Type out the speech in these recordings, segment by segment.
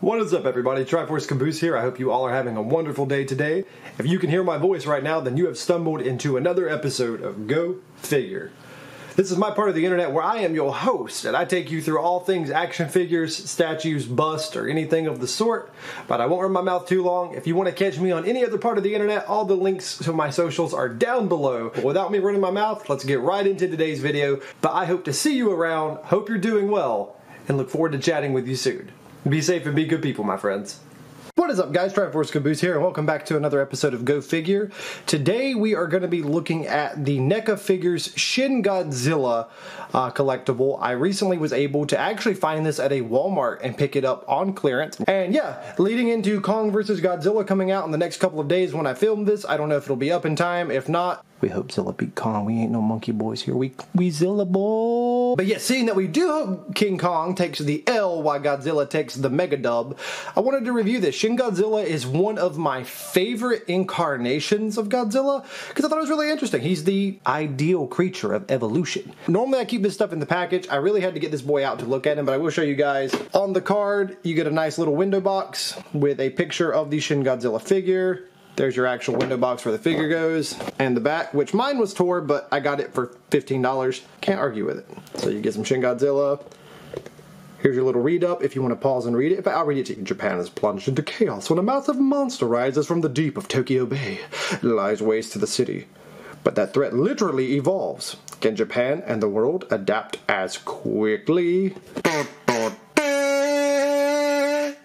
What is up, everybody? TriforceCaboose here. I hope you all are having a wonderful day today. If you can hear my voice right now, then you have stumbled into another episode of Go Figure. This is my part of the internet where I am your host, and I take you through all things action figures, statues, bust, or anything of the sort. But I won't run my mouth too long. If you want to catch me on any other part of the internet, all the links to my socials are down below. But without me running my mouth, let's get right into today's video. But I hope to see you around, hope you're doing well, and look forward to chatting with you soon. Be safe and be good people, my friends. What is up, guys? TriforceCaboose here, and welcome back to another episode of Go Figure. Today we are going to be looking at the NECA Figures Shin Godzilla collectible. I recently was able to actually find this at a Walmart and pick it up on clearance. And yeah, leading into Kong vs. Godzilla coming out in the next couple of days when I film this. I don't know if it'll be up in time. If not, we hope Zilla beat Kong. We ain't no monkey boys here. We Zilla boy. But yeah, seeing that we do hope King Kong takes the L while Godzilla takes the mega dub, I wanted to review this. Shin Godzilla is one of my favorite incarnations of Godzilla because I thought it was really interesting. He's the ideal creature of evolution. Normally I keep this stuff in the package. I really had to get this boy out to look at him, but I will show you guys. On the card, you get a nice little window box with a picture of the Shin Godzilla figure. There's your actual window box where the figure goes, and the back, which mine was tore, but I got it for $15. Can't argue with it. So you get some Shin Godzilla. Here's your little read-up if you want to pause and read it. I'll read it to you. Japan is plunged into chaos when a massive monster rises from the deep of Tokyo Bay and lies waste to the city. But that threat literally evolves. Can Japan and the world adapt as quickly?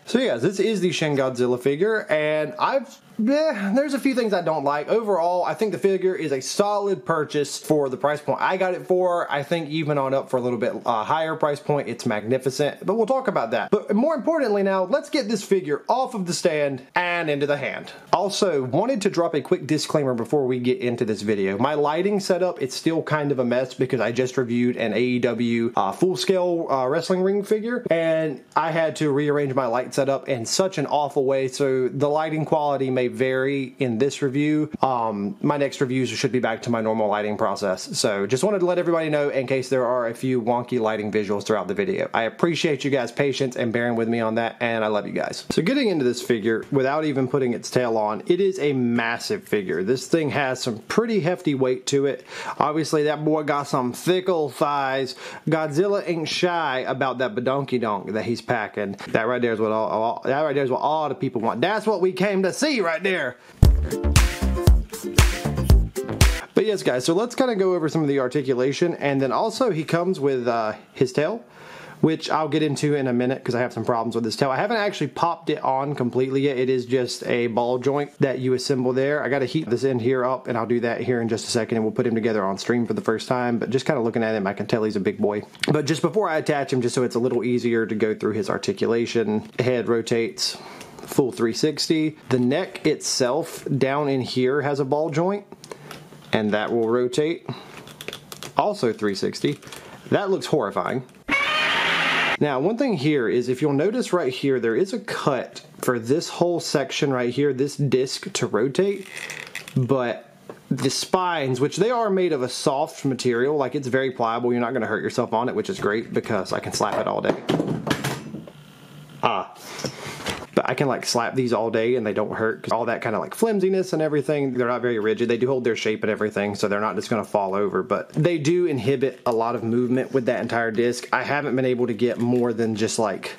So yeah, this is the Shin Godzilla figure, and there's a few things I don't like. Overall, I think the figure is a solid purchase for the price point I got it for. I think even on up for a little bit higher price point, it's magnificent, but we'll talk about that. But more importantly now, let's get this figure off of the stand and into the hand. Also, wanted to drop a quick disclaimer before we get into this video. My lighting setup, it's still kind of a mess because I just reviewed an AEW full-scale wrestling ring figure, and I had to rearrange my light setup in such an awful way, so the lighting quality may vary in this review. My next reviews should be back to my normal lighting process. So just wanted to let everybody know in case there are a few wonky lighting visuals throughout the video. I appreciate you guys' patience and bearing with me on that, and I love you guys. So getting into this figure, without even putting its tail on, it is a massive figure. This thing has some pretty hefty weight to it. Obviously that boy got some thick old thighs. Godzilla ain't shy about that badonky donk that he's packing. That right there is what all the people want. That's what we came to see right there. But yes, guys, so let's kind of go over some of the articulation, and then also he comes with his tail, which I'll get into in a minute because I have some problems with this tail. I haven't actually popped it on completely yet. It is just a ball joint that you assemble there. I got to heat this end here up, and I'll do that here in just a second, and we'll put him together on stream for the first time. But just kind of looking at him, I can tell he's a big boy. But just before I attach him, just so it's a little easier to go through his articulation, head rotates full 360. The neck itself down in here has a ball joint, and that will rotate also 360. That looks horrifying. Now, one thing here is, if you'll notice right here, there is a cut for this whole section right here, this disc to rotate, but the spines, which they are made of a soft material, like it's very pliable, you're not going to hurt yourself on it, which is great because I can slap it all day. But I can like slap these all day and they don't hurt because all that kind of like flimsiness and everything, they're not very rigid. They do hold their shape and everything, so they're not just going to fall over, but they do inhibit a lot of movement with that entire disc. I haven't been able to get more than just like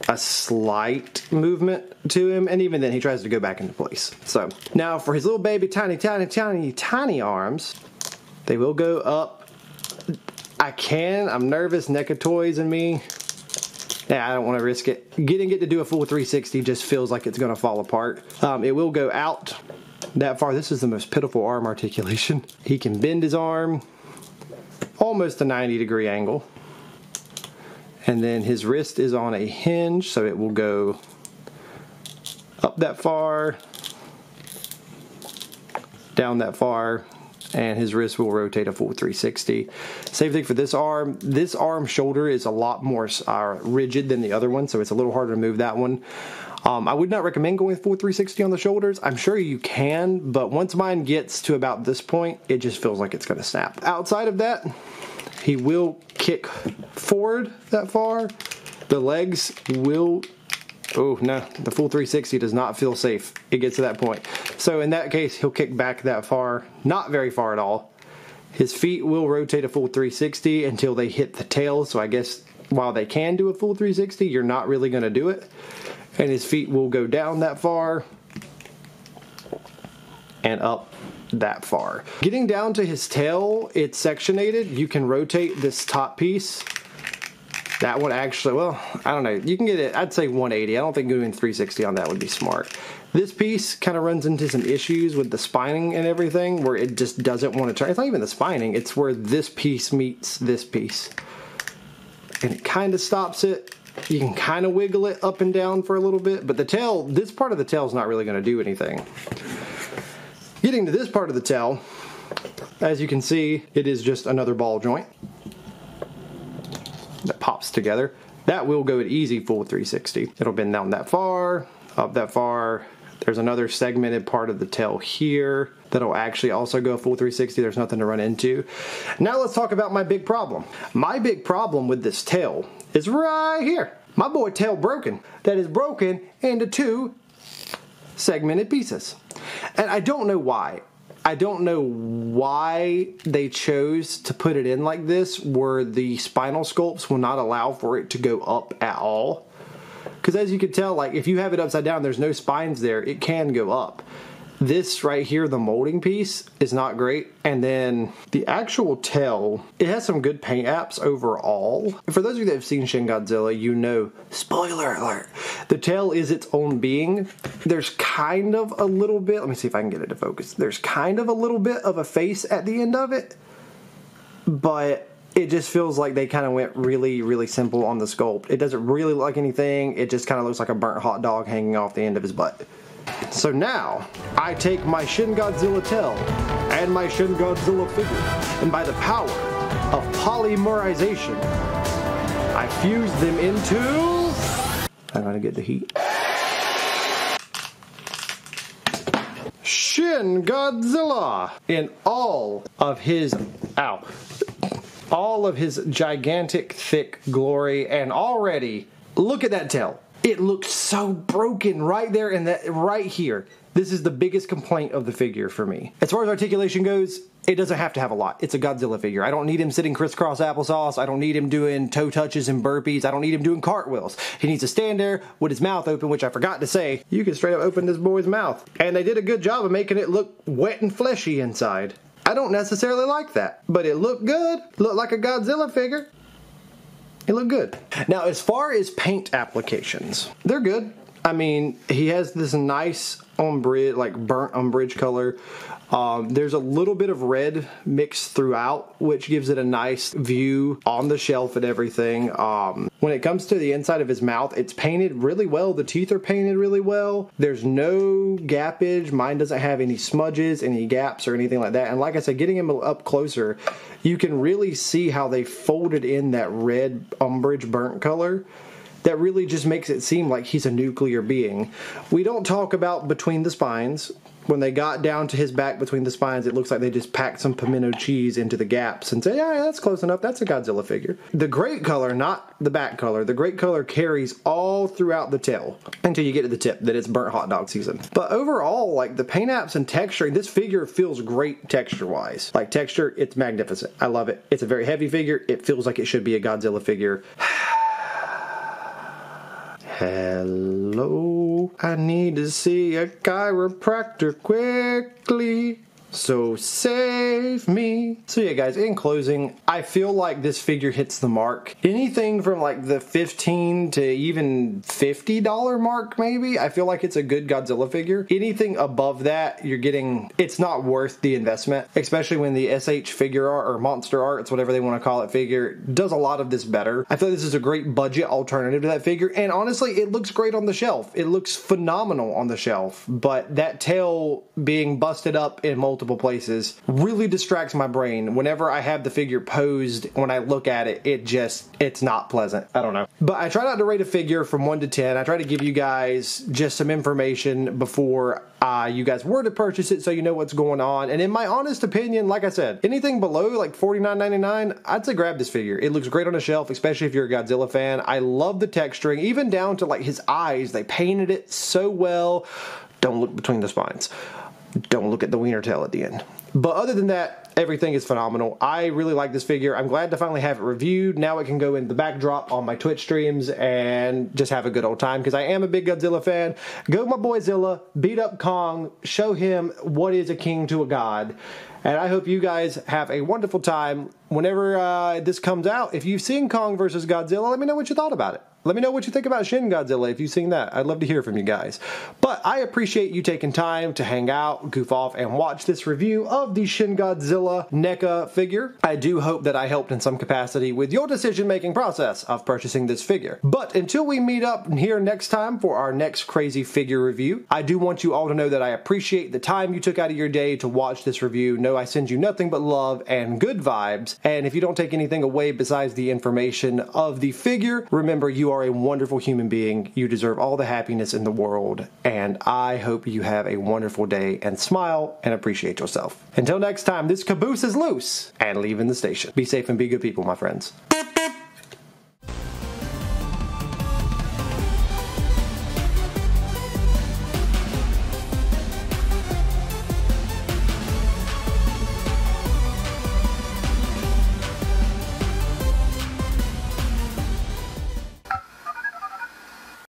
a slight movement to him, and even then he tries to go back into place. So now for his little baby tiny arms, they will go up. I'm nervous, NECA toys and me. Yeah, I don't want to risk it. Getting it to do a full 360 just feels like it's going to fall apart. It will go out that far. This is the most pitiful arm articulation. He can bend his arm almost a 90-degree angle. And then his wrist is on a hinge, so it will go up that far, down that far, and his wrist will rotate a full 360. Same thing for this arm. This arm shoulder is a lot more rigid than the other one, so it's a little harder to move that one. I would not recommend going with full 360 on the shoulders. I'm sure you can, but once mine gets to about this point, it just feels like it's going to snap. Outside of that, he will kick forward that far, The legs will, oh no, the full 360 does not feel safe. It gets to that point. So in that case, he'll kick back that far, not very far at all. His feet will rotate a full 360 until they hit the tail. So I guess while they can do a full 360, you're not really going to do it. And his feet will go down that far and up that far. Getting down to his tail, it's sectionated. You can rotate this top piece. That one actually, well, I don't know. You can get it, I'd say 180. I don't think doing 360 on that would be smart. This piece kind of runs into some issues with the spining and everything where it just doesn't want to turn. It's not even the spining. It's where this piece meets this piece. And it kind of stops it. You can kind of wiggle it up and down for a little bit. But the tail, this part of the tail is not really going to do anything. Getting to this part of the tail, as you can see, it is just another ball joint that pops together. That will go at easy full 360. It'll bend down that far, up that far. There's another segmented part of the tail here that'll actually also go full 360. There's nothing to run into. Now let's talk about my big problem. My big problem with this tail is right here. My boy tail broken. That is broken into 2 segmented pieces. And I don't know why. I don't know why they chose to put it in like this where the spinal sculpts will not allow for it to go up at all. Because as you can tell, like if you have it upside down, there's no spines there, it can go up. This right here, the molding piece, is not great. And then the actual tail, it has some good paint apps overall. For those of you that have seen Shin Godzilla, you know, spoiler alert, the tail is its own being. There's kind of a little bit, let me see if I can get it to focus. There's kind of a little bit of a face at the end of it, but it just feels like they kind of went really, really simple on the sculpt. It doesn't really look like anything. It just kind of looks like a burnt hot dog hanging off the end of his butt. So now, I take my Shin Godzilla tail and my Shin Godzilla figure, and by the power of polymerization, I fuse them into... I'm gonna get the heat. Shin Godzilla in all of his... Ow. All of his gigantic, thick glory, and already, look at that tail. It looks so broken right there and that right here. This is the biggest complaint of the figure for me. As far as articulation goes, it doesn't have to have a lot. It's a Godzilla figure. I don't need him sitting crisscross applesauce. I don't need him doing toe touches and burpees. I don't need him doing cartwheels. He needs to stand there with his mouth open, which I forgot to say. You can straight up open this boy's mouth. And they did a good job of making it look wet and fleshy inside. I don't necessarily like that, but it looked good. Looked like a Godzilla figure. It looked good. Now, as far as paint applications, they're good. I mean, he has this nice umbrage, like burnt umbrage color. There's a little bit of red mixed throughout, which gives it a nice view on the shelf and everything. When it comes to the inside of his mouth, it's painted really well. The teeth are painted really well. There's no gappage. Mine doesn't have any smudges, any gaps, or anything like that. And like I said, getting him up closer, you can really see how they folded in that red umbrage burnt color. That really just makes it seem like he's a nuclear being. We don't talk about between the spines. When they got down to his back between the spines, it looks like they just packed some pimento cheese into the gaps and say, yeah, that's close enough. That's a Godzilla figure. The great color, not the back color, the great color carries all throughout the tail until you get to the tip that it's burnt hot dog season. But overall, like the paint apps and texture, this figure feels great texture-wise. Like texture, it's magnificent. I love it. It's a very heavy figure. It feels like it should be a Godzilla figure. Hello, I need to see a chiropractor quickly, so save me. So yeah guys, in closing, I feel like this figure hits the mark. Anything from like the $15 to even $50 mark maybe, I feel like it's a good Godzilla figure. Anything above that, you're getting, it's not worth the investment, especially when the SH figure art or monster art, it's whatever they want to call it, figure does a lot of this better. I feel like this is a great budget alternative to that figure, and honestly, it looks great on the shelf. It looks phenomenal on the shelf, but that tail being busted up in multiple multiple places really distracts my brain. Whenever I have the figure posed, when I look at it, it's not pleasant. I don't know. But I try not to rate a figure from 1 to 10. I try to give you guys just some information before you guys were to purchase it so you know what's going on. And in my honest opinion, like I said, anything below like $49.99, I'd say grab this figure. It looks great on a shelf, especially if you're a Godzilla fan. I love the texturing, even down to like his eyes. They painted it so well. Don't look between the spines. Don't look at the wiener tail at the end. But other than that, everything is phenomenal. I really like this figure. I'm glad to finally have it reviewed. Now it can go in the backdrop on my Twitch streams and just have a good old time because I am a big Godzilla fan. Go my boy Zilla, beat up Kong, show him what is a king to a god. And I hope you guys have a wonderful time. Whenever this comes out, if you've seen Kong versus Godzilla, let me know what you thought about it. Let me know what you think about Shin Godzilla if you've seen that. I'd love to hear from you guys. But I appreciate you taking time to hang out, goof off, and watch this review of the Shin Godzilla NECA figure. I do hope that I helped in some capacity with your decision-making process of purchasing this figure. But until we meet up here next time for our next crazy figure review, I do want you all to know that I appreciate the time you took out of your day to watch this review. Know I send you nothing but love and good vibes. And if you don't take anything away besides the information of the figure, remember you are a wonderful human being. You deserve all the happiness in the world, and I hope you have a wonderful day and smile and appreciate yourself. Until next time, this caboose is loose and leaving the station. Be safe and be good people, my friends.